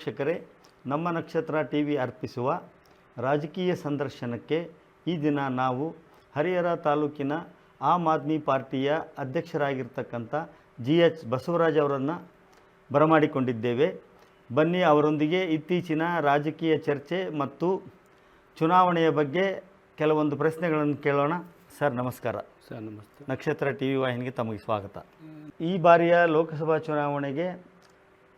ವೀಕ್ಷಕರೇ, ನಮ್ಮ ನಕ್ಷತ್ರ ಟಿವಿ ಅರ್ಪಿಸುವ ರಾಜಕೀಯ ಸಂದರ್ಶನಕ್ಕೆ ಈ ದಿನ ನಾವು ಹರಿಹರ ತಾಲೂಕಿನ ಆಮ್ ಆದ್ಮಿ ಪಾರ್ಟಿಯ ಅಧ್ಯಕ್ಷರಾಗಿರ್ತಕ್ಕಂಥ GH ಬಸವರಾಜ್ ಅವರನ್ನು ಬರಮಾಡಿಕೊಂಡಿದ್ದೇವೆ. ಬನ್ನಿ ಅವರೊಂದಿಗೆ ಇತ್ತೀಚಿನ ರಾಜಕೀಯ ಚರ್ಚೆ ಮತ್ತು ಚುನಾವಣೆಯ ಬಗ್ಗೆ ಕೆಲವೊಂದು ಪ್ರಶ್ನೆಗಳನ್ನು ಕೇಳೋಣ. ಸರ್ ನಮಸ್ಕಾರ. ಸರ್ ನಮಸ್ತೆ. ನಕ್ಷತ್ರ ಟಿವಿ ವಾಹಿನಿಗೆ ತಮಗೆ ಸ್ವಾಗತ. ಈ ಬಾರಿಯ ಲೋಕಸಭಾ ಚುನಾವಣೆಗೆ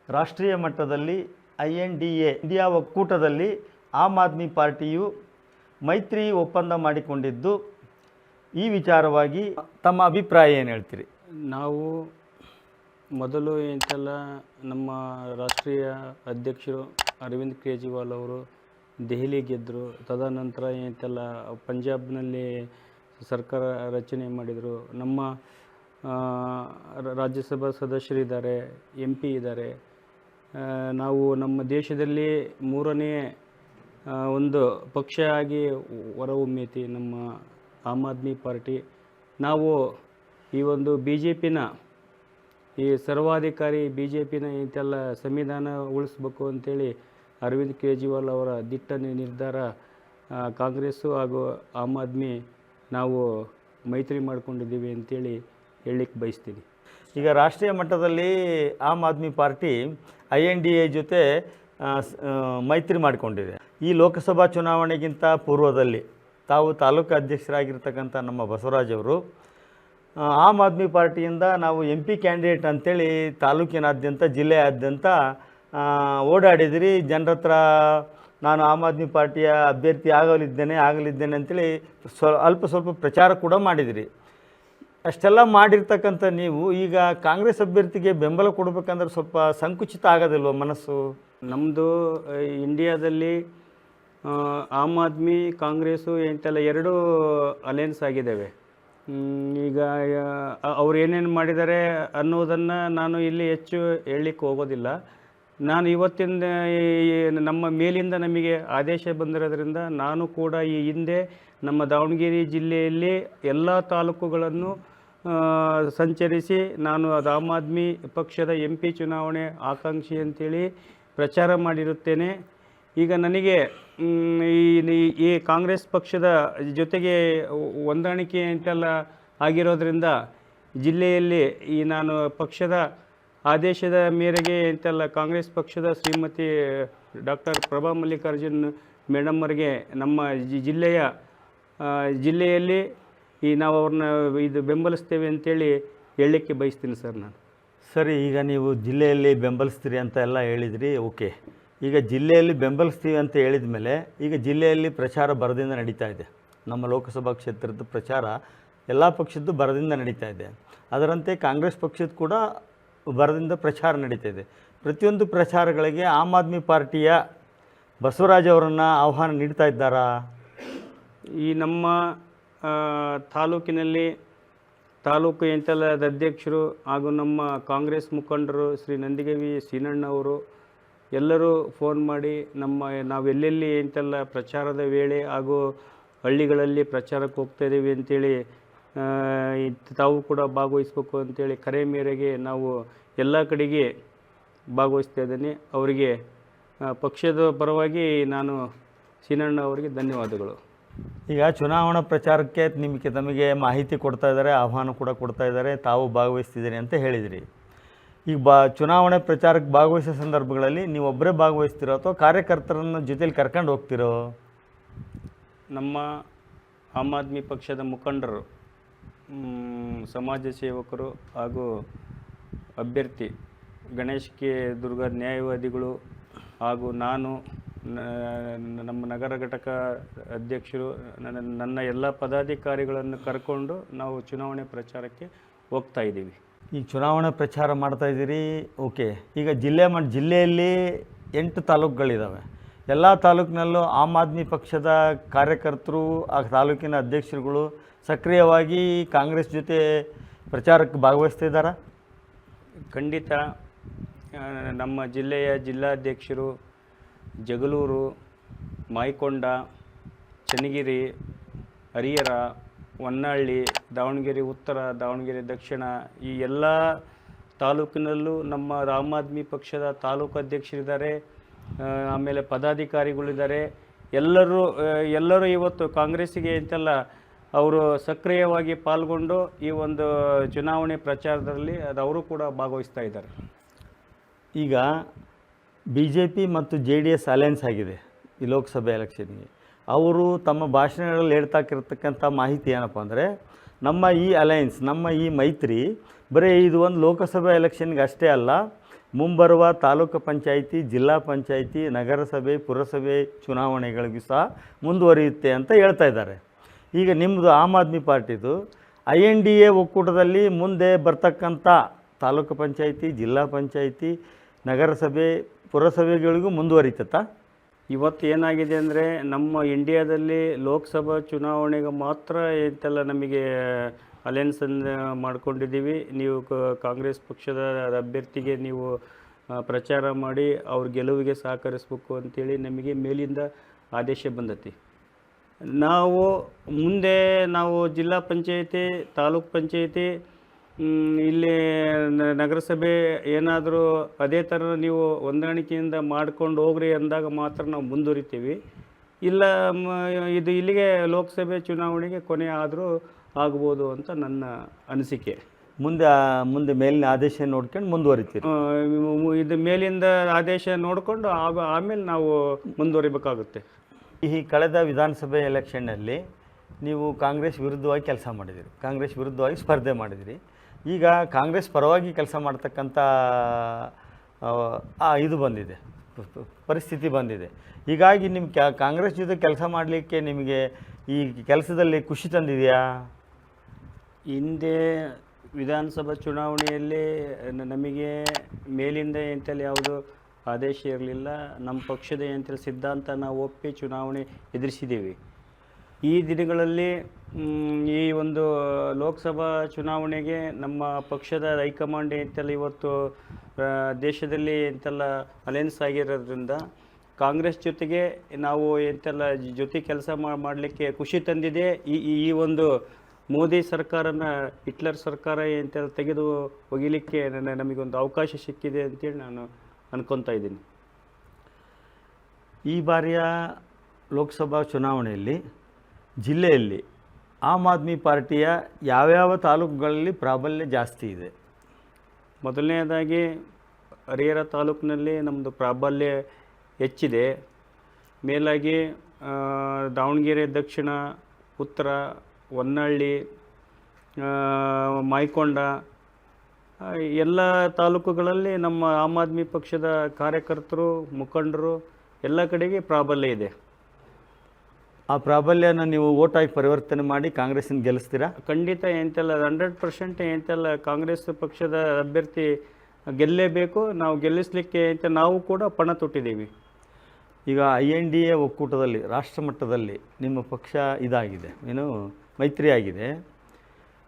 ರಾಷ್ಟ್ರೀಯ ಮಟ್ಟದಲ್ಲಿ INDA ಇಂಡಿಯಾ ಒಕ್ಕೂಟದಲ್ಲಿ ಆಮ್ ಆದ್ಮಿ ಪಾರ್ಟಿಯು ಮೈತ್ರಿ ಒಪ್ಪಂದ ಮಾಡಿಕೊಂಡಿದ್ದು, ಈ ವಿಚಾರವಾಗಿ ತಮ್ಮ ಅಭಿಪ್ರಾಯ ಏನು ಹೇಳ್ತೀರಿ? ನಾವು ಮೊದಲು ಎಂತೆಲ್ಲ ನಮ್ಮ ರಾಷ್ಟ್ರೀಯ ಅಧ್ಯಕ್ಷರು ಅರವಿಂದ್ ಕೇಜ್ರಿವಾಲ್ ಅವರು ದೆಹಲಿ ಗೆದ್ದರು. ತದನಂತರ ಎಂತೆಲ್ಲ ಪಂಜಾಬ್ನಲ್ಲಿ ಸರ್ಕಾರ ರಚನೆ ಮಾಡಿದರು. ನಮ್ಮ ರಾಜ್ಯಸಭಾ ಸದಸ್ಯರಿದ್ದಾರೆ, MP ಇದ್ದಾರೆ. ನಾವು ನಮ್ಮ ದೇಶದಲ್ಲಿ ಮೂರನೇ ಒಂದು ಪಕ್ಷ ಆಗಿ ಹೊರಹೊಮ್ಮೈತಿ ನಮ್ಮ ಆಮ್ ಆದ್ಮಿ ಪಾರ್ಟಿ. ನಾವು ಈ ಒಂದು BJPನ ಈ ಸರ್ವಾಧಿಕಾರಿ BJPನ ಇಂತೆಲ್ಲ ಸಂವಿಧಾನ ಉಳಿಸ್ಬೇಕು ಅಂತೇಳಿ ಅರವಿಂದ್ ಕೇಜ್ರಿವಾಲ್ ಅವರ ದಿಟ್ಟ ನಿರ್ಧಾರ. ಕಾಂಗ್ರೆಸ್ಸು ಹಾಗೂ ಆಮ್ ಆದ್ಮಿ ನಾವು ಮೈತ್ರಿ ಮಾಡ್ಕೊಂಡಿದ್ದೀವಿ ಅಂತೇಳಿ ಹೇಳಲಿಕ್ಕೆ ಬಯಸ್ತೀನಿ. ಈಗ ರಾಷ್ಟ್ರೀಯ ಮಟ್ಟದಲ್ಲಿ ಆಮ್ ಆದ್ಮಿ ಪಾರ್ಟಿ INDA ಜೊತೆ ಮೈತ್ರಿ ಮಾಡಿಕೊಂಡಿದೆ. ಈ ಲೋಕಸಭಾ ಚುನಾವಣೆಗಿಂತ ಪೂರ್ವದಲ್ಲಿ ತಾವು ತಾಲೂಕು ಅಧ್ಯಕ್ಷರಾಗಿರ್ತಕ್ಕಂಥ ನಮ್ಮ ಬಸವರಾಜ್ ಅವರು ಆಮ್ ಆದ್ಮಿ ಪಾರ್ಟಿಯಿಂದ ನಾವು MP ಕ್ಯಾಂಡಿಡೇಟ್ ಅಂಥೇಳಿ ತಾಲೂಕಿನಾದ್ಯಂತ ಜಿಲ್ಲೆಯಾದ್ಯಂತ ಓಡಾಡಿದಿರಿ. ಜನರ ಹತ್ರ ನಾನು ಆಮ್ ಆದ್ಮಿ ಪಾರ್ಟಿಯ ಅಭ್ಯರ್ಥಿ ಆಗಲಿದ್ದೇನೆ ಅಂಥೇಳಿ ಸ್ವಲ್ಪ ಪ್ರಚಾರ ಕೂಡ ಮಾಡಿದಿರಿ. ಅಷ್ಟೆಲ್ಲ ಮಾಡಿರ್ತಕ್ಕಂಥ ನೀವು ಈಗ ಕಾಂಗ್ರೆಸ್ ಅಭ್ಯರ್ಥಿಗೆ ಬೆಂಬಲ ಕೊಡಬೇಕಂದ್ರೆ ಸ್ವಲ್ಪ ಸಂಕುಚಿತ ಆಗೋದಿಲ್ವ ಮನಸ್ಸು? ನಮ್ಮದು ಇಂಡಿಯಾದಲ್ಲಿ ಆಮ್ ಆದ್ಮಿ ಕಾಂಗ್ರೆಸ್ಸು ಇಂತೆಲ್ಲ ಎರಡೂ ಅಲಯನ್ಸ್ ಆಗಿದ್ದಾವೆ. ಈಗ ಅವ್ರು ಏನೇನು ಮಾಡಿದ್ದಾರೆ ಅನ್ನೋದನ್ನು ನಾನು ಇಲ್ಲಿ ಹೆಚ್ಚು ಹೇಳಲಿಕ್ಕೆ ಹೋಗೋದಿಲ್ಲ. ನಾನು ಇವತ್ತಿಂದ ನಮ್ಮ ಮೇಲಿಂದ ನಮಗೆ ಆದೇಶ ಬಂದಿರೋದ್ರಿಂದ ನಾನು ಕೂಡ ಈ ಹಿಂದೆ ನಮ್ಮ ದಾವಣಗೆರೆ ಜಿಲ್ಲೆಯಲ್ಲಿ ಎಲ್ಲ ತಾಲೂಕುಗಳನ್ನು ಸಂಚರಿಸಿ ನಾನು ಅದು ಆಮ್ ಆದ್ಮಿ ಪಕ್ಷದ MP ಚುನಾವಣೆ ಆಕಾಂಕ್ಷಿ ಅಂತೇಳಿ ಪ್ರಚಾರ ಮಾಡಿರುತ್ತೇನೆ. ಈಗ ನನಗೆ ಈ ಕಾಂಗ್ರೆಸ್ ಪಕ್ಷದ ಜೊತೆಗೆ ಹೊಂದಾಣಿಕೆ ಅಂತೆಲ್ಲ ಆಗಿರೋದ್ರಿಂದ ಜಿಲ್ಲೆಯಲ್ಲಿ ಈ ನಾನು ಪಕ್ಷದ ಆದೇಶದ ಮೇರೆಗೆ ಅಂತೆಲ್ಲ ಕಾಂಗ್ರೆಸ್ ಪಕ್ಷದ ಶ್ರೀಮತಿ ಡಾಕ್ಟರ್ ಪ್ರಭಾ ಮಲ್ಲಿಕಾರ್ಜುನ್ ಮೇಡಮ್ ಅವರಿಗೆ ನಮ್ಮ ಜಿಲ್ಲೆಯಲ್ಲಿ ನಾವು ಅವ್ರನ್ನ ಇದು ಬೆಂಬಲಿಸ್ತೇವೆ ಅಂತೇಳಿ ಹೇಳಲಿಕ್ಕೆ ಬಯಸ್ತೀನಿ ಸರ್ ನಾನು. ಸರಿ, ಈಗ ನೀವು ಜಿಲ್ಲೆಯಲ್ಲಿ ಬೆಂಬಲಿಸ್ತೀರಿ ಅಂತ ಎಲ್ಲ ಹೇಳಿದ್ರಿ. ಓಕೆ, ಈಗ ಜಿಲ್ಲೆಯಲ್ಲಿ ಬೆಂಬಲಿಸ್ತೀವಿ ಅಂತ ಹೇಳಿದ ಮೇಲೆ ಈಗ ಜಿಲ್ಲೆಯಲ್ಲಿ ಪ್ರಚಾರ ಬರದಿಂದ ನಡೀತಾ ಇದೆ. ನಮ್ಮ ಲೋಕಸಭಾ ಕ್ಷೇತ್ರದ ಪ್ರಚಾರ ಎಲ್ಲ ಪಕ್ಷದ್ದು ಬರದಿಂದ ನಡೀತಾ ಇದೆ. ಅದರಂತೆ ಕಾಂಗ್ರೆಸ್ ಪಕ್ಷದ ಕೂಡ ಬರದಿಂದ ಪ್ರಚಾರ ನಡೀತಾ ಇದೆ. ಪ್ರತಿಯೊಂದು ಪ್ರಚಾರಗಳಿಗೆ ಆಮ್ ಆದ್ಮಿ ಪಾರ್ಟಿಯ ಬಸವರಾಜ್ ಅವರನ್ನು ಆಹ್ವಾನ ನೀಡ್ತಾ ಇದ್ದಾರಾ? ಈ ನಮ್ಮ ತಾಲೂಕಿನಲ್ಲಿ ತಾಲೂಕು ಎಂತೆಲ್ಲದ ಅಧ್ಯಕ್ಷರು ಹಾಗೂ ನಮ್ಮ ಕಾಂಗ್ರೆಸ್ ಮುಖಂಡರು ಶ್ರೀ ನಂದಿಗವಿ ಸೀನಣ್ಣ ಅವರು ಎಲ್ಲರೂ ಫೋನ್ ಮಾಡಿ ನಾವು ಎಲ್ಲೆಲ್ಲಿ ಎಂತೆಲ್ಲ ಪ್ರಚಾರದ ವೇಳೆ ಹಾಗೂ ಹಳ್ಳಿಗಳಲ್ಲಿ ಪ್ರಚಾರಕ್ಕೆ ಹೋಗ್ತಾ ಇದ್ದೀವಿ ಅಂತೇಳಿ ತಾವು ಕೂಡ ಭಾಗವಹಿಸ್ಬೇಕು ಅಂತೇಳಿ ಕರೆ ಮೇರೆಗೆ ನಾವು ಎಲ್ಲ ಕಡೆಗೆ ಭಾಗವಹಿಸ್ತಾ ಇದ್ದೇನೆ. ಅವರಿಗೆ ಪಕ್ಷದ ಪರವಾಗಿ ನಾನು ಸೀನಣ್ಣ ಅವರಿಗೆ ಧನ್ಯವಾದಗಳು. ಈಗ ಚುನಾವಣಾ ಪ್ರಚಾರಕ್ಕೆ ತಮಗೆ ಮಾಹಿತಿ ಕೊಡ್ತಾ ಇದ್ದಾರೆ, ಆಹ್ವಾನ ಕೂಡ ಕೊಡ್ತಾ ಇದ್ದಾರೆ, ತಾವು ಭಾಗವಹಿಸ್ತಿದ್ದೀರಿ ಅಂತ ಹೇಳಿದಿರಿ. ಈಗ ಚುನಾವಣೆ ಪ್ರಚಾರಕ್ಕೆ ಭಾಗವಹಿಸೋ ಸಂದರ್ಭಗಳಲ್ಲಿ ನೀವು ಒಬ್ಬರೇ ಭಾಗವಹಿಸ್ತಿರೋ ಅಥವಾ ಕಾರ್ಯಕರ್ತರನ್ನು ಜೊತೆಲಿ ಕರ್ಕೊಂಡು ಹೋಗ್ತಿರೋ? ನಮ್ಮ ಆಮ್ ಆದ್ಮಿ ಪಕ್ಷದ ಮುಖಂಡರು, ಸಮಾಜ ಸೇವಕರು ಹಾಗೂ ಅಭ್ಯರ್ಥಿ ಗಣೇಶ್ ಕೆ ದುರ್ಗ ನ್ಯಾಯವಾದಿಗಳು ಹಾಗೂ ನಾನು ನಮ್ಮ ನಗರ ಘಟಕ ಅಧ್ಯಕ್ಷರು ನನ್ನ ಎಲ್ಲ ಪದಾಧಿಕಾರಿಗಳನ್ನು ಕರ್ಕೊಂಡು ನಾವು ಚುನಾವಣೆ ಪ್ರಚಾರಕ್ಕೆ ಹೋಗ್ತಾ ಇದ್ದೀವಿ. ಈಗ ಚುನಾವಣೆ ಪ್ರಚಾರ ಮಾಡ್ತಾ ಇದ್ದೀರಿ. ಓಕೆ, ಈಗ ಜಿಲ್ಲೆಯಲ್ಲಿ 8 ತಾಲೂಕುಗಳಿದ್ದಾವೆ. ಎಲ್ಲ ತಾಲೂಕಿನಲ್ಲೂ ಆಮ್ ಆದ್ಮಿ ಪಕ್ಷದ ಕಾರ್ಯಕರ್ತರು ಆ ತಾಲೂಕಿನ ಅಧ್ಯಕ್ಷರುಗಳು ಸಕ್ರಿಯವಾಗಿ ಕಾಂಗ್ರೆಸ್ ಜೊತೆ ಪ್ರಚಾರಕ್ಕೆ ಭಾಗವಹಿಸ್ತಾ ಇದ್ದಾರಾ? ಖಂಡಿತ. ನಮ್ಮ ಜಿಲ್ಲೆಯ ಜಿಲ್ಲಾಧ್ಯಕ್ಷರು ಜಗಳೂರು, ಮಾಯಕೊಂಡ, ಚನ್ನಗಿರಿ, ಹರಿಹರ, ಹೊನ್ನಾಳಿ, ದಾವಣಗೆರೆ ಉತ್ತರ, ದಾವಣಗೆರೆ ದಕ್ಷಿಣ ಈ ಎಲ್ಲ ತಾಲೂಕಿನಲ್ಲೂ ನಮ್ಮ ಆಮ್ ಆದ್ಮಿ ಪಕ್ಷದ ತಾಲೂಕು ಅಧ್ಯಕ್ಷರಿದ್ದಾರೆ. ಆಮೇಲೆ ಪದಾಧಿಕಾರಿಗಳಿದ್ದಾರೆ. ಎಲ್ಲರೂ ಇವತ್ತು ಕಾಂಗ್ರೆಸ್ಸಿಗೆ ಅಂತೆಲ್ಲ ಅವರು ಸಕ್ರಿಯವಾಗಿ ಪಾಲ್ಗೊಂಡು ಈ ಒಂದು ಚುನಾವಣೆ ಪ್ರಚಾರದಲ್ಲಿ ಅವರು ಕೂಡ ಭಾಗವಹಿಸ್ತಾ ಇದ್ದಾರೆ. ಈಗ ಬಿ ಜೆ ಪಿ ಮತ್ತು ಜೆ ಡಿ ಎಸ್ ಅಲಯನ್ಸ್ ಆಗಿದೆ ಈ ಲೋಕಸಭೆ ಎಲೆಕ್ಷನ್ಗೆ. ಅವರು ತಮ್ಮ ಭಾಷಣಗಳಲ್ಲಿ ಹೇಳ್ತಾಕಿರ್ತಕ್ಕಂಥ ಮಾಹಿತಿ ಏನಪ್ಪ ಅಂದರೆ, ನಮ್ಮ ಈ ಅಲಯನ್ಸ್, ನಮ್ಮ ಈ ಮೈತ್ರಿ ಬರೀ ಇದು ಒಂದು ಲೋಕಸಭೆ ಎಲೆಕ್ಷನ್ಗೆ ಅಷ್ಟೇ ಅಲ್ಲ, ಮುಂಬರುವ ತಾಲೂಕು ಪಂಚಾಯಿತಿ, ಜಿಲ್ಲಾ ಪಂಚಾಯಿತಿ, ನಗರಸಭೆ, ಪುರಸಭೆ ಚುನಾವಣೆಗಳಿಗೂ ಸಹ ಮುಂದುವರಿಯುತ್ತೆ ಅಂತ ಹೇಳ್ತಾ ಇದ್ದಾರೆ. ಈಗ ನಿಮ್ಮದು ಆಮ್ ಆದ್ಮಿ ಪಾರ್ಟಿದು INDA ಒಕ್ಕೂಟದಲ್ಲಿ ಮುಂದೆ ಬರ್ತಕ್ಕಂಥ ತಾಲೂಕು ಪಂಚಾಯಿತಿ, ಜಿಲ್ಲಾ ಪಂಚಾಯಿತಿ, ನಗರಸಭೆ, ಪುರಸಭೆಗಳಿಗೂ ಮುಂದುವರಿತತ್ತಾ? ಇವತ್ತು ಏನಾಗಿದೆ ಅಂದರೆ, ನಮ್ಮ ಇಂಡಿಯಾದಲ್ಲಿ ಲೋಕಸಭಾ ಚುನಾವಣೆಗೆ ಮಾತ್ರ ಎಂತೆಲ್ಲ ನಮಗೆ ಅಲಯನ್ಸನ್ನು ಮಾಡ್ಕೊಂಡಿದ್ದೀವಿ. ನೀವು ಕಾಂಗ್ರೆಸ್ ಪಕ್ಷದ ಅಭ್ಯರ್ಥಿಗೆ ನೀವು ಪ್ರಚಾರ ಮಾಡಿ ಅವ್ರ ಗೆಲುವಿಗೆ ಸಹಕರಿಸ್ಬೇಕು ಅಂತೇಳಿ ನಮಗೆ ಮೇಲಿಂದ ಆದೇಶ ಬಂದತಿ. ಮುಂದೆ ನಾವು ಜಿಲ್ಲಾ ಪಂಚಾಯಿತಿ, ತಾಲೂಕು ಪಂಚಾಯಿತಿ, ಇಲ್ಲಿ ನಗರಸಭೆ ಏನಾದರೂ ಅದೇ ಥರ ನೀವು ಹೊಂದಾಣಿಕೆಯಿಂದ ಮಾಡ್ಕೊಂಡು ಹೋಗ್ರಿ ಅಂದಾಗ ಮಾತ್ರ ನಾವು ಮುಂದುವರಿತೀವಿ. ಇಲ್ಲ ಇದು ಇಲ್ಲಿಗೆ ಲೋಕಸಭೆ ಚುನಾವಣೆಗೆ ಕೊನೆ ಆದರೂ ಆಗ್ಬೋದು ಅಂತ ನನ್ನ ಅನಿಸಿಕೆ. ಮುಂದೆ ಮೇಲಿನ ಆದೇಶ ನೋಡ್ಕೊಂಡು ಮುಂದುವರಿತೀವಿ. ಇದು ಮೇಲಿಂದ ಆದೇಶ ನೋಡಿಕೊಂಡು ಆಮೇಲೆ ನಾವು ಮುಂದುವರಿಬೇಕಾಗುತ್ತೆ. ಈ ಕಳೆದ ವಿಧಾನಸಭೆ ಎಲೆಕ್ಷನ್ನಲ್ಲಿ ನೀವು ಕಾಂಗ್ರೆಸ್ ವಿರುದ್ಧವಾಗಿ ಕೆಲಸ ಮಾಡಿದಿರಿ, ಕಾಂಗ್ರೆಸ್ ವಿರುದ್ಧವಾಗಿ ಸ್ಪರ್ಧೆ ಮಾಡಿದಿರಿ. ಈಗ ಕಾಂಗ್ರೆಸ್ ಪರವಾಗಿ ಕೆಲಸ ಮಾಡ್ತಕ್ಕಂಥ ಇದು ಬಂದಿದೆ, ಪರಿಸ್ಥಿತಿ ಬಂದಿದೆ. ಹೀಗಾಗಿ ನಿಮ್ಮ ಕಾಂಗ್ರೆಸ್ ಜೊತೆ ಕೆಲಸ ಮಾಡಲಿಕ್ಕೆ ನಿಮಗೆ ಈ ಕೆಲಸದಲ್ಲಿ ಖುಷಿ ತಂದಿದೆಯಾ? ಹಿಂದೆ ವಿಧಾನಸಭಾ ಚುನಾವಣೆಯಲ್ಲಿ ನಮಗೆ ಮೇಲಿಂದ ಎಂತಲ್ಲಿ ಯಾವುದು ಆದೇಶ ಇರಲಿಲ್ಲ. ನಮ್ಮ ಪಕ್ಷದ ಎಂತಲ್ಲಿ ಸಿದ್ಧಾಂತ ನಾವು ಒಪ್ಪಿ ಚುನಾವಣೆ ಎದುರಿಸಿದ್ದೀವಿ. ಈ ದಿನಗಳಲ್ಲಿ ಈ ಒಂದು ಲೋಕಸಭಾ ಚುನಾವಣೆಗೆ ನಮ್ಮ ಪಕ್ಷದ ಹೈಕಮಾಂಡ್ ಎಂತೆಲ್ಲ ಇವತ್ತು ದೇಶದಲ್ಲಿ ಎಂತೆಲ್ಲ ಅಲಯನ್ಸ್ ಆಗಿರೋದ್ರಿಂದ ಕಾಂಗ್ರೆಸ್ ಜೊತೆಗೆ ನಾವು ಎಂತೆಲ್ಲ ಜೊತೆ ಕೆಲಸ ಮಾಡಲಿಕ್ಕೆ ಖುಷಿ ತಂದಿದೆ. ಈ ಒಂದು ಮೋದಿ ಸರ್ಕಾರನ ಹಿಟ್ಲರ್ ಸರ್ಕಾರ ಎಂತೆಲ್ಲ ತೆಗೆದು ಒಗಿಲಿಕ್ಕೆ ನಮಗೊಂದು ಅವಕಾಶ ಸಿಕ್ಕಿದೆ ಅಂತೇಳಿ ನಾನು ಅನ್ಕೊತಾ ಇದ್ದೀನಿ. ಈ ಬಾರಿಯ ಲೋಕಸಭಾ ಚುನಾವಣೆಯಲ್ಲಿ ಜಿಲ್ಲೆಯಲ್ಲಿ ಆಮ್ ಆದ್ಮಿ ಪಾರ್ಟಿಯ ಯಾವ್ಯಾವ ತಾಲೂಕುಗಳಲ್ಲಿ ಪ್ರಾಬಲ್ಯ ಜಾಸ್ತಿ ಇದೆ? ಮೊದಲನೇದಾಗಿ ಹರಿಹರ ತಾಲೂಕಿನಲ್ಲಿ ನಮ್ಮದು ಪ್ರಾಬಲ್ಯ ಹೆಚ್ಚಿದೆ. ಮೇಲಾಗಿ ದಾವಣಗೆರೆ ದಕ್ಷಿಣ, ಉತ್ತರ, ಹೊನ್ನಳ್ಳಿ, ಮಾಯಕೊಂಡ ಎಲ್ಲ ತಾಲೂಕುಗಳಲ್ಲಿ ನಮ್ಮ ಆಮ್ ಆದ್ಮಿ ಪಕ್ಷದ ಕಾರ್ಯಕರ್ತರು, ಮುಖಂಡರು ಎಲ್ಲ ಕಡೆಗೆ ಪ್ರಾಬಲ್ಯ ಇದೆ. ಆ ಪ್ರಾಬಲ್ಯನ ನೀವು ಓಟಾಗಿ ಪರಿವರ್ತನೆ ಮಾಡಿ ಕಾಂಗ್ರೆಸ್ಸಿನ ಗೆಲ್ಲಿಸ್ತೀರಾ? ಖಂಡಿತ. ಎಂತೆಲ್ಲ 100% ಎಂತೆಲ್ಲ ಕಾಂಗ್ರೆಸ್ ಪಕ್ಷದ ಅಭ್ಯರ್ಥಿ ಗೆಲ್ಲೇಬೇಕು. ನಾವು ಗೆಲ್ಲಿಸಲಿಕ್ಕೆ ಅಂತ ನಾವು ಕೂಡ ಪಣ ತೊಟ್ಟಿದ್ದೀವಿ. ಈಗ INDA ಒಕ್ಕೂಟದಲ್ಲಿ ರಾಷ್ಟ್ರ ಮಟ್ಟದಲ್ಲಿ ನಿಮ್ಮ ಪಕ್ಷ ಇದಾಗಿದೆ, ಏನು ಮೈತ್ರಿ ಆಗಿದೆ.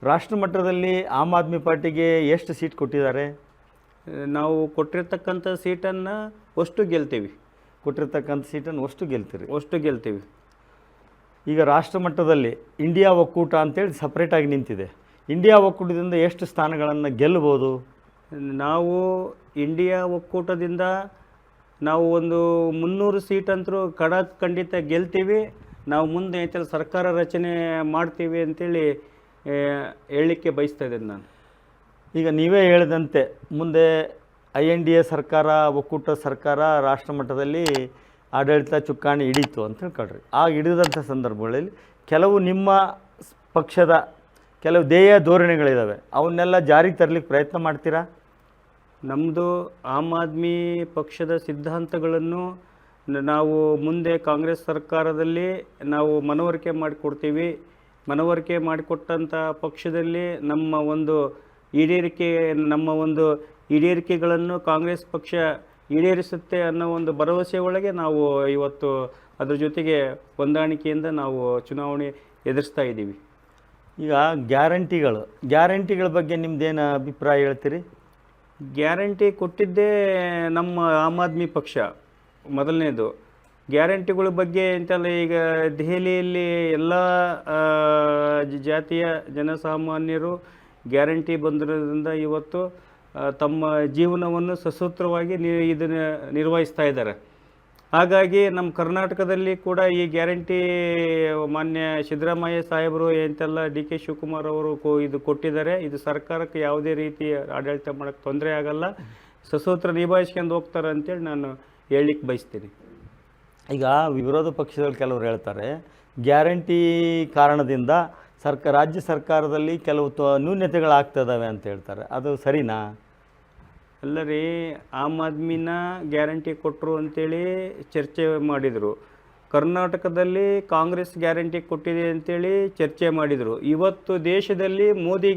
ರಾಷ್ಟ್ರ ಮಟ್ಟದಲ್ಲಿ ಆಮ್ ಆದ್ಮಿ ಪಾರ್ಟಿಗೆ ಎಷ್ಟು ಸೀಟ್ ಕೊಟ್ಟಿದ್ದಾರೆ? ನಾವು ಕೊಟ್ಟಿರ್ತಕ್ಕಂಥ ಸೀಟನ್ನು ಅಷ್ಟು ಗೆಲ್ತೀವಿ. ಕೊಟ್ಟಿರ್ತಕ್ಕಂಥ ಸೀಟನ್ನು ಅಷ್ಟು ಗೆಲ್ತೀವಿ. ಈಗ ರಾಷ್ಟ್ರ ಮಟ್ಟದಲ್ಲಿ ಇಂಡಿಯಾ ಒಕ್ಕೂಟ ಅಂತೇಳಿ ಸಪ್ರೇಟಾಗಿ ನಿಂತಿದೆ. ಇಂಡಿಯಾ ಒಕ್ಕೂಟದಿಂದ ಎಷ್ಟು ಸ್ಥಾನಗಳನ್ನು ಗೆಲ್ಲಬಹುದು? ನಾವು ಇಂಡಿಯಾ ಒಕ್ಕೂಟದಿಂದ ನಾವು ಒಂದು 300 ಸೀಟಂತರೂ ಖಂಡಿತ ಗೆಲ್ತೀವಿ. ನಾವು ಮುಂದೆ ಎಂತೆಲ್ಲ ಸರ್ಕಾರ ರಚನೆ ಮಾಡ್ತೀವಿ ಅಂತೇಳಿ ಹೇಳಲಿಕ್ಕೆ ಬಯಸ್ತಾ ಇದ್ದೇನೆ ನಾನು. ಈಗ ನೀವೇ ಹೇಳಿದಂತೆ ಮುಂದೆ INDA ಸರ್ಕಾರ, ಒಕ್ಕೂಟ ಸರ್ಕಾರ ರಾಷ್ಟ್ರ ಮಟ್ಟದಲ್ಲಿ ಆಡಳಿತ ಚುಕ್ಕಾಣಿ ಹಿಡೀತು ಅಂತ ಹೇಳ್ಕೊಳ್ರಿ. ಆ ಹಿಡಿದಂಥ ಸಂದರ್ಭಗಳಲ್ಲಿ ಕೆಲವು ನಿಮ್ಮ ಪಕ್ಷದ ಕೆಲವು ಧ್ಯೇಯ ಧೋರಣೆಗಳಿದ್ದಾವೆ, ಅವನ್ನೆಲ್ಲ ಜಾರಿಗೆ ತರಲಿಕ್ಕೆ ಪ್ರಯತ್ನ ಮಾಡ್ತೀರಾ? ನಮ್ಮದು ಆಮ್ ಆದ್ಮಿ ಪಕ್ಷದ ಸಿದ್ಧಾಂತಗಳನ್ನು ನಾವು ಮುಂದೆ ಕಾಂಗ್ರೆಸ್ ಸರ್ಕಾರದಲ್ಲಿ ನಾವು ಮನವರಿಕೆ ಮಾಡಿಕೊಡ್ತೀವಿ. ಮನವರಿಕೆ ಮಾಡಿಕೊಟ್ಟಂಥ ಪಕ್ಷದಲ್ಲಿ ನಮ್ಮ ಒಂದು ಈಡೇರಿಕೆಗಳನ್ನು ಕಾಂಗ್ರೆಸ್ ಪಕ್ಷ ಈಡೇರಿಸುತ್ತೆ ಅನ್ನೋ ಒಂದು ಭರವಸೆ ಒಳಗೆ ನಾವು ಇವತ್ತು ಅದ್ರ ಜೊತೆಗೆ ಹೊಂದಾಣಿಕೆಯಿಂದ ನಾವು ಚುನಾವಣೆ ಎದುರಿಸ್ತಾ ಇದ್ದೀವಿ. ಈಗ ಗ್ಯಾರಂಟಿಗಳ ಬಗ್ಗೆ ನಿಮ್ಮದೇನು ಅಭಿಪ್ರಾಯ ಹೇಳ್ತೀರಿ? ಗ್ಯಾರಂಟಿ ಕೊಟ್ಟಿದ್ದೇ ನಮ್ಮ ಆಮ್ ಆದ್ಮಿ ಪಕ್ಷ. ಮೊದಲನೇದು ಗ್ಯಾರಂಟಿಗಳ ಬಗ್ಗೆ ಅಂತೆಲ್ಲ ಈಗ ದೆಹಲಿಯಲ್ಲಿ ಎಲ್ಲ ಜಾತಿಯ ಜನಸಾಮಾನ್ಯರು ಗ್ಯಾರಂಟಿ ಬಂದಿರೋದ್ರಿಂದ ಇವತ್ತು ತಮ್ಮ ಜೀವನವನ್ನು ಸಸೂತ್ರವಾಗಿ ಇದನ್ನು ನಿರ್ವಹಿಸ್ತಾ ಇದ್ದಾರೆ. ಹಾಗಾಗಿ ನಮ್ಮ ಕರ್ನಾಟಕದಲ್ಲಿ ಕೂಡ ಈ ಗ್ಯಾರಂಟಿ ಮಾನ್ಯ ಸಿದ್ದರಾಮಯ್ಯ ಸಾಹೇಬರು ಎಂತೆಲ್ಲ ಡಿ ಕೆ ಶಿವಕುಮಾರ್ ಅವರು ಇದು ಕೊಟ್ಟಿದ್ದಾರೆ. ಇದು ಸರ್ಕಾರಕ್ಕೆ ಯಾವುದೇ ರೀತಿ ಆಡಳಿತ ಮಾಡೋಕ್ಕೆ ತೊಂದರೆ ಆಗಲ್ಲ, ಸಸೂತ್ರ ನಿಭಾಯಿಸ್ಕೊಂಡು ಹೋಗ್ತಾರೆ ಅಂತೇಳಿ ನಾನು ಹೇಳಲಿಕ್ಕೆ ಬಯಸ್ತೀನಿ. ಈಗ ವಿರೋಧ ಪಕ್ಷದಲ್ಲಿ ಕೆಲವರು ಹೇಳ್ತಾರೆ ಗ್ಯಾರಂಟಿ ಕಾರಣದಿಂದ ರಾಜ್ಯ ಸರ್ಕಾರದಲ್ಲಿ ಕೆಲವು ನ್ಯೂನತೆಗಳಾಗ್ತದವೆ ಅಂತ ಹೇಳ್ತಾರೆ. ಅದು ಸರಿನಾ? ಅಲ್ಲ ರೀ, ಆಮ್ ಆದ್ಮಿನ ಗ್ಯಾರಂಟಿ ಕೊಟ್ಟರು ಅಂತೇಳಿ ಚರ್ಚೆ ಮಾಡಿದರು. ಕರ್ನಾಟಕದಲ್ಲಿ ಕಾಂಗ್ರೆಸ್ ಗ್ಯಾರಂಟಿ ಕೊಟ್ಟಿದೆ ಅಂತೇಳಿ ಚರ್ಚೆ ಮಾಡಿದರು. ಇವತ್ತು ದೇಶದಲ್ಲಿ ಮೋದಿ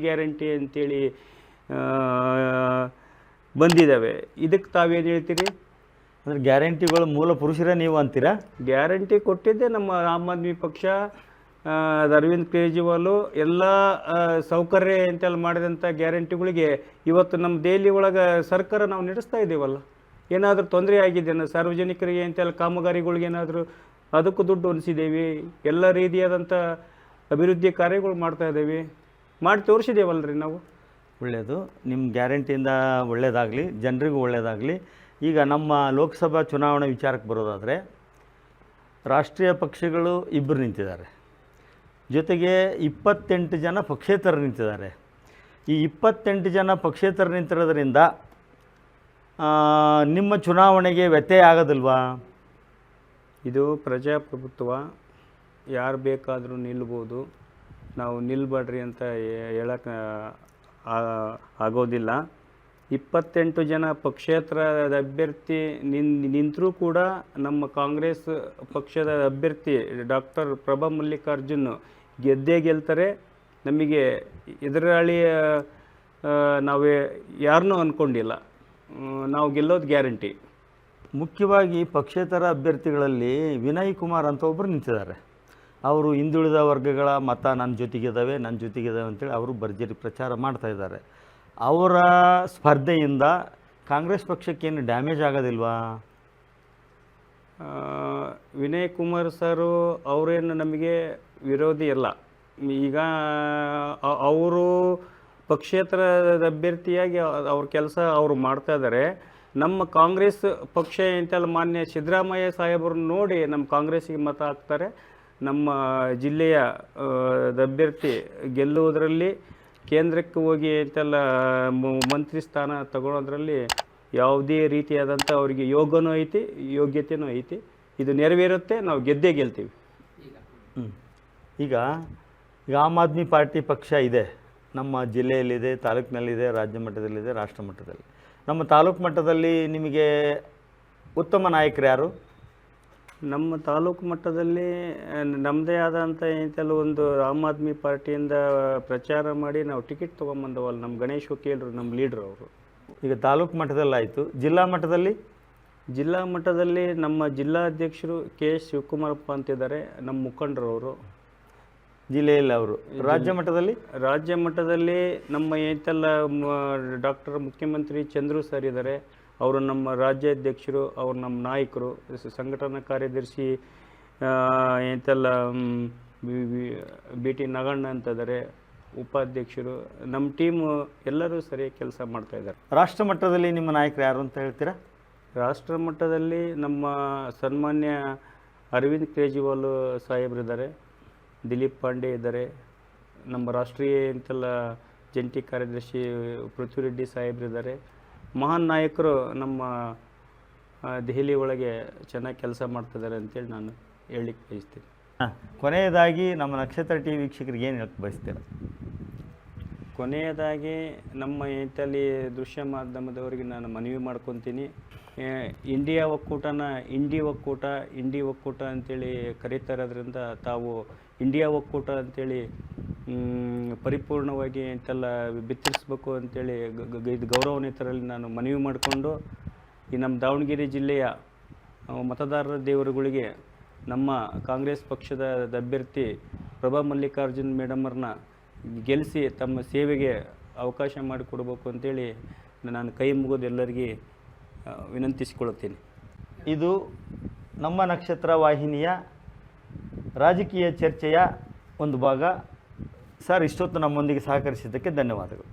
ಗ್ಯಾರಂಟಿ ಅಂತೇಳಿ ಬಂದಿದ್ದಾವೆ. ಇದಕ್ಕೆ ತಾವೇನು ಹೇಳ್ತೀರಿ? ಅಂದರೆ ಗ್ಯಾರಂಟಿಗಳು ಮೂಲ ಪುರುಷರೇ ನೀವು ಅಂತೀರಾ? ಗ್ಯಾರಂಟಿ ಕೊಟ್ಟಿದ್ದೆ ನಮ್ಮ ಆಮ್ ಆದ್ಮಿ ಪಕ್ಷ, ಅರವಿಂದ್ ಕೇಜ್ರಿವಾಲು ಎಲ್ಲ ಸೌಕರ್ಯ ಅಂತೆಲ್ಲ ಮಾಡಿದಂಥ ಗ್ಯಾರಂಟಿಗಳಿಗೆ ಇವತ್ತು ನಮ್ಮ ದೆಹಲಿ ಒಳಗೆ ಸರ್ಕಾರ ನಾವು ನಡೆಸ್ತಾ ಇದ್ದೀವಲ್ಲ. ಏನಾದರೂ ತೊಂದರೆ ಆಗಿದೆಯಾ ಸಾರ್ವಜನಿಕರಿಗೆ ಅಂತೆಲ್ಲ ಕಾಮಗಾರಿಗಳಿಗೆ? ಏನಾದರೂ ಅದಕ್ಕೂ ದುಡ್ಡು ಹೊಲಿಸಿದ್ದೇವೆ. ಎಲ್ಲ ರೀತಿಯಾದಂಥ ಅಭಿವೃದ್ಧಿ ಕಾರ್ಯಗಳು ಮಾಡ್ತಾ ಇದ್ದೇವೆ, ಮಾಡಿ ತೋರಿಸಿದ್ದೇವಲ್ರಿ ನಾವು. ಒಳ್ಳೆಯದು, ನಿಮ್ಮ ಗ್ಯಾರಂಟಿಯಿಂದ ಒಳ್ಳೆಯದಾಗಲಿ, ಜನರಿಗೂ ಒಳ್ಳೆಯದಾಗಲಿ. ಈಗ ನಮ್ಮ ಲೋಕಸಭಾ ಚುನಾವಣೆ ವಿಚಾರಕ್ಕೆ ಬರೋದಾದರೆ ರಾಷ್ಟ್ರೀಯ ಪಕ್ಷಗಳು ಇಬ್ಬರು ನಿಂತಿದ್ದಾರೆ, ಜೊತೆಗೆ 28 ಜನ ಪಕ್ಷೇತರರು ನಿಂತಿದ್ದಾರೆ. ಈ 28 ಜನ ಪಕ್ಷೇತರರು ನಿಂತಿರೋದ್ರಿಂದ ನಿಮ್ಮ ಚುನಾವಣೆಗೆ ವ್ಯತ್ಯಯ ಆಗೋದಿಲ್ವಾ? ಇದು ಪ್ರಜಾಪ್ರಭುತ್ವ, ಯಾರು ಬೇಕಾದರೂ ನಿಲ್ಬೋದು. ನಾವು ನಿಲ್ಬೇಡ್ರಿ ಅಂತ ಹೇಳಕ್ಕೆ ಆಗೋದಿಲ್ಲ. 28 ಜನ ಪಕ್ಷೇತರ ಅಭ್ಯರ್ಥಿ ನಿಂತರೂ ಕೂಡ ನಮ್ಮ ಕಾಂಗ್ರೆಸ್ ಪಕ್ಷದ ಅಭ್ಯರ್ಥಿ ಡಾಕ್ಟರ್ ಪ್ರಭಾ ಮಲ್ಲಿಕಾರ್ಜುನ್ ಗೆಲ್ತಾರೆ. ನಮಗೆ ಎದುರಾಳಿ ನಾವು ಯಾರನ್ನೂ ಅಂದ್ಕೊಂಡಿಲ್ಲ, ನಾವು ಗೆಲ್ಲೋದು ಗ್ಯಾರಂಟಿ. ಮುಖ್ಯವಾಗಿ ಪಕ್ಷೇತರ ಅಭ್ಯರ್ಥಿಗಳಲ್ಲಿ ವಿನಯ್ ಕುಮಾರ್ ಅಂತ ಒಬ್ಬರು ನಿಂತಿದ್ದಾರೆ. ಅವರು ಹಿಂದುಳಿದ ವರ್ಗಗಳ ಮತ ನನ್ನ ಜೊತೆಗಿದ್ದಾವೆ ಅಂತೇಳಿ ಅವರು ಭರ್ಜರಿ ಪ್ರಚಾರ ಮಾಡ್ತಾಯಿದ್ದಾರೆ. ಅವರ ಸ್ಪರ್ಧೆಯಿಂದ ಕಾಂಗ್ರೆಸ್ ಪಕ್ಷಕ್ಕೇನು ಡ್ಯಾಮೇಜ್ ಆಗೋದಿಲ್ವಾ? ವಿನಯ್ ಕುಮಾರ್ ಸರು ಅವರೇನು ನಮಗೆ ವಿರೋಧಿ ಅಲ್ಲ. ಈಗ ಅವರು ಪಕ್ಷೇತರ ಅಭ್ಯರ್ಥಿಯಾಗಿ ಅವ್ರ ಕೆಲಸ ಅವರು ಮಾಡ್ತಾ ಇದ್ದಾರೆ. ನಮ್ಮ ಕಾಂಗ್ರೆಸ್ ಪಕ್ಷ ಎಂತೆಲ್ಲ ಮಾನ್ಯ ಸಿದ್ದರಾಮಯ್ಯ ಸಾಹೇಬರನ್ನ ನೋಡಿ ನಮ್ಮ ಕಾಂಗ್ರೆಸ್ಸಿಗೆ ಮತ ಹಾಕ್ತಾರೆ. ನಮ್ಮ ಜಿಲ್ಲೆಯ ಅಭ್ಯರ್ಥಿ ಗೆಲ್ಲುವುದರಲ್ಲಿ, ಕೇಂದ್ರಕ್ಕೆ ಹೋಗಿ ಅಂತೆಲ್ಲ ಮಂತ್ರಿ ಸ್ಥಾನ ತಗೊಳ್ಳೋದ್ರಲ್ಲಿ ಯಾವುದೇ ರೀತಿಯಾದಂಥ ಅವರಿಗೆ ಯೋಗನೂ ಐತಿ, ಯೋಗ್ಯತೆಯೂ ಐತಿ. ಇದು ನೆರವೇರುತ್ತೆ, ನಾವು ಗೆಲ್ತೀವಿ. ಈಗ ಆಮ್ ಆದ್ಮಿ ಪಾರ್ಟಿ ಪಕ್ಷ ಇದೆ, ನಮ್ಮ ಜಿಲ್ಲೆಯಲ್ಲಿದೆ, ತಾಲೂಕಿನಲ್ಲಿದೆ, ರಾಜ್ಯ ಮಟ್ಟದಲ್ಲಿದೆ, ರಾಷ್ಟ್ರ ಮಟ್ಟದಲ್ಲಿ. ನಮ್ಮ ತಾಲೂಕು ಮಟ್ಟದಲ್ಲಿ ನಿಮಗೆ ಉತ್ತಮ ನಾಯಕರು ಯಾರು? ನಮ್ಮ ತಾಲೂಕು ಮಟ್ಟದಲ್ಲಿ ನಮ್ಮದೇ ಆದಂಥ ಇಂತೆಲ್ಲ ಒಂದು ಆಮ್ ಆದ್ಮಿ ಪಾರ್ಟಿಯಿಂದ ಪ್ರಚಾರ ಮಾಡಿ ನಾವು ಟಿಕೆಟ್ ತೊಗೊಂಬಂದವಲ್ಲ, ನಮ್ಮ ಗಣೇಶ್ ವಕೀಲರು ನಮ್ಮ ಲೀಡ್ರ್ ಅವರು. ಈಗ ತಾಲೂಕು ಮಟ್ಟದಲ್ಲಿ ಆಯಿತು, ಜಿಲ್ಲಾ ಮಟ್ಟದಲ್ಲಿ? ಜಿಲ್ಲಾ ಮಟ್ಟದಲ್ಲಿ ನಮ್ಮ ಜಿಲ್ಲಾಧ್ಯಕ್ಷರು ಕೆ ಎಸ್ ಶಿವಕುಮಾರಪ್ಪ ಅಂತಿದ್ದಾರೆ, ನಮ್ಮ ಮುಖಂಡರವರು ಜಿಲ್ಲೆಯಲ್ಲಿ. ಅವರು ರಾಜ್ಯ ಮಟ್ಟದಲ್ಲಿ? ರಾಜ್ಯ ಮಟ್ಟದಲ್ಲಿ ನಮ್ಮ ಎಂತೆಲ್ಲ ಡಾಕ್ಟರ್ ಮುಖ್ಯಮಂತ್ರಿ ಚಂದ್ರು ಸರ್ ಇದ್ದಾರೆ, ಅವರು ನಮ್ಮ ರಾಜ್ಯಾಧ್ಯಕ್ಷರು, ಅವರು ನಮ್ಮ ನಾಯಕರು, ಸಂಘಟನಾ ಕಾರ್ಯದರ್ಶಿ ಎಂತೆಲ್ಲ ಬಿ ಟಿ ನಗಣ್ಣ ಅಂತಿದ್ದಾರೆ, ಉಪಾಧ್ಯಕ್ಷರು. ನಮ್ಮ ಟೀಮು ಎಲ್ಲರೂ ಸರಿಯಾಗಿ ಕೆಲಸ ಮಾಡ್ತಾ ಇದ್ದಾರೆ. ರಾಷ್ಟ್ರ ಮಟ್ಟದಲ್ಲಿ ನಿಮ್ಮ ನಾಯಕರು ಯಾರು ಅಂತ ಹೇಳ್ತೀರಾ? ರಾಷ್ಟ್ರ ಮಟ್ಟದಲ್ಲಿ ನಮ್ಮ ಸನ್ಮಾನ್ಯ ಅರವಿಂದ್ ಕೇಜ್ರಿವಾಲ್ ಸಾಹೇಬರಿದ್ದಾರೆ, ದಿಲೀಪ್ ಪಾಂಡೆ ಇದ್ದಾರೆ, ನಮ್ಮ ರಾಷ್ಟ್ರೀಯ ಎಂತೆಲ್ಲ ಜಂಟಿ ಕಾರ್ಯದರ್ಶಿ ಪೃಥ್ವಿರೆಡ್ಡಿ ಸಾಹೇಬರಿದ್ದಾರೆ. ಮಹಾನ್ ನಾಯಕರು ನಮ್ಮ ದೆಹಲಿ ಒಳಗೆ ಚೆನ್ನಾಗಿ ಕೆಲಸ ಮಾಡ್ತಿದ್ದಾರೆ ಅಂತೇಳಿ ನಾನು ಹೇಳಲಿಕ್ಕೆ ಬಯಸ್ತೀನಿ. ಕೊನೆಯದಾಗಿ ನಮ್ಮ ನಕ್ಷತ್ರ ಟಿ ವಿ ವೀಕ್ಷಕರಿಗೆ ಏನು ಹೇಳಕ್ಕೆ ಬಯಸ್ತೀರ? ಕೊನೆಯದಾಗಿ ನಮ್ಮ ಇಂಥಲ್ಲಿ ದೃಶ್ಯ ಮಾಧ್ಯಮದವರಿಗೆ ನಾನು ಮನವಿ ಮಾಡ್ಕೊತೀನಿ. ಇಂಡಿಯಾ ಒಕ್ಕೂಟನ ಇಂಡಿ ಒಕ್ಕೂಟ ಅಂತೇಳಿ ಕರೀತಾ ಇರೋದ್ರಿಂದ ತಾವು ಇಂಡಿಯಾ ಒಕ್ಕೂಟ ಅಂತೇಳಿ ಪರಿಪೂರ್ಣವಾಗಿ ಇಂತೆಲ್ಲ ಬಿತ್ತರಿಸ್ಬೇಕು ಅಂತೇಳಿ ಇದು ಗೌರವಾನ್ವಿತರಲ್ಲಿ ನಾನು ಮನವಿ ಮಾಡಿಕೊಂಡು, ಈ ನಮ್ಮ ದಾವಣಗೆರೆ ಜಿಲ್ಲೆಯ ಮತದಾರರ ದೇವರುಗಳಿಗೆ ನಮ್ಮ ಕಾಂಗ್ರೆಸ್ ಪಕ್ಷದ ಅಭ್ಯರ್ಥಿ ಪ್ರಭಾ ಮಲ್ಲಿಕಾರ್ಜುನ್ ಮೇಡಮರನ್ನ ಗೆಲ್ಲಿಸಿ ತಮ್ಮ ಸೇವೆಗೆ ಅವಕಾಶ ಮಾಡಿಕೊಡ್ಬೇಕು ಅಂತೇಳಿ ನಾನು ಕೈ ಮುಗಿದು ಎಲ್ಲರಿಗೆ ವಿನಂತಿಸಿಕೊಳ್ಳುತ್ತೇನೆ. ಇದು ನಮ್ಮ ನಕ್ಷತ್ರ ವಾಹಿನಿಯ ರಾಜಕೀಯ ಚರ್ಚೆಯ ಒಂದು ಭಾಗ. ಸರ್, ಇಷ್ಟೊತ್ತು ನಮ್ಮೊಂದಿಗೆ ಸಹಕರಿಸಿದ್ದಕ್ಕೆ ಧನ್ಯವಾದಗಳು.